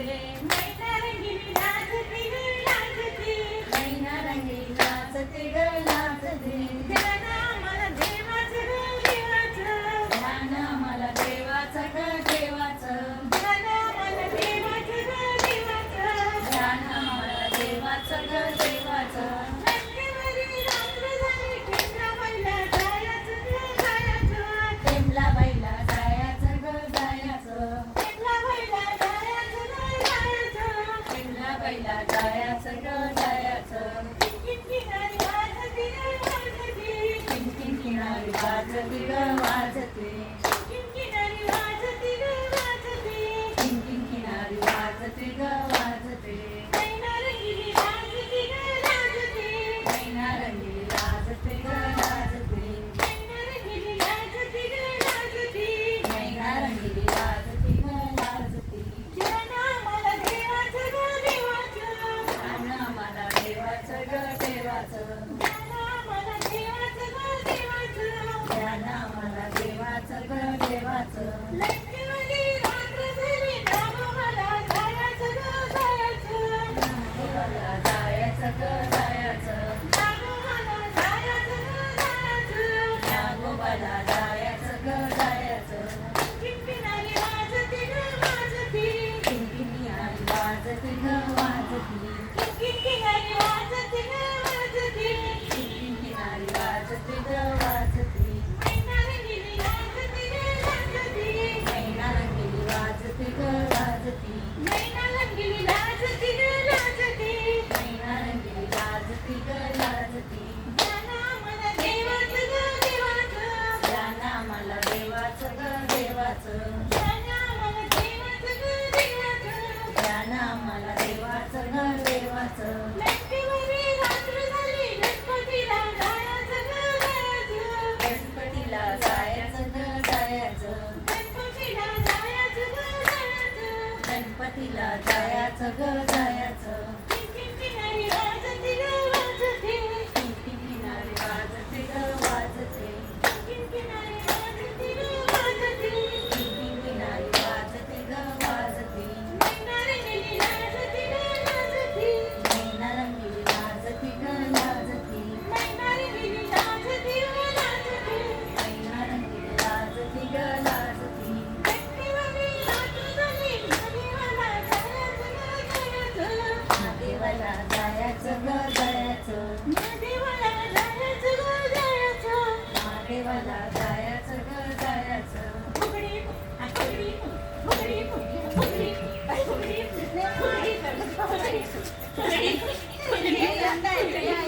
नाचते, मैना रंगीली नाचते ग नाचते, मैना रंगीली नाचते ग नाचते. ध्यान आम्हाला देवाचं ग देवाचं, ध्यान आम्हाला देवाचं ग देवाचं, ध्यान आम्हाला देवाचं ग देवाचं, ध्यान आम्हाला देवाचं ग देवाचं. नटकेवरी रात्र झाली टेमला बैला जायचं ग जायचं, टेमला बैला जायचं ग जायचं, टेमला बैला जायचं ग जायचं, टेमला बैला जायचं ग जायचं. किणकिण किनारी वाजती ग वाजती, किणकिण किनारी वाजती ग वाजती, किणकिण किनारी वाजती ग वाजती, किणकिण किनारी वाजती ग वाजती. मैना रंगीली वाजती ग वाजती, मैना रंगीली वाजती ग वाजती, मैना रंगीली वाजती ग वाजती, मैना रंगीली वाजती ग वाजती. ध्यान आम्हाला देवाचं ग देवाचं, ध्यान आम्हाला देवाचं ग देवाचं, ध्यान आम्हाला देवाचं ग देवाचं, ध्यान आम्हाला देवाचं ग देवाचं. लटकेवरी रात्र झाली नागोबाला जायचं ग जायचं, नागोबाला जायचं ग जायचं, नागोबाला जायचं ग जायचं, नागोबाला जायचं ग जायचं. किणकिण किनारी वाजती ग वाजती, किणकिण किनारी वाजती ग वाजती, किणकिण किनारी वाजती ग वाजती, किणकिण किनारी वाजती ग वाजती. मैना रंगीली वाजती ग वाजती, मैना रंगीली वाजती ग वाजती, मैना रंगीली वाजती ग वाजती, मैना रंगीली वाजती ग वाजती. ध्यान आम्हाला देवाचं ग देवाचं, ध्यान आम्हाला देवाचं ग देवाचं, ध्यान आम्हाला देवाचं ग देवाचं, ध्यान आम्हाला देवाचं ग देवाचं. लटकेवरी रात्र झाली गणपतीला जायचं ग जायचं, गणपतीला जायचं ग जायचं, गणपतीला जायचं ग जायचं, गणपतीला जायचं ग जायचं. किणकिण किनारी वाजती ग वाजती, किणकिण किनारी वाजती ग वाजती, किणकिण किनारी वाजती ग वाजती, किणकिण किनारी वाजती ग वाजती. मैना रंगीली वाजती ग वाजती, मैना रंगीली वाजती ग वाजती, मैना रंगीली वाजती ग वाजती, मैना रंगीली वाजती ग वाजती. लटकेवरी रात्र झाली महादेवाला जायचं ग जायचं, महादेवाला जायचं ग जायचं, महादेवाला जायचं ग जायचं, महादेवाला जायचं ग जायचं. फुगडी फुगडी फुगडी फुगडी फुगडी फुगडी फुगडी फुगडी फुगडी फुगडी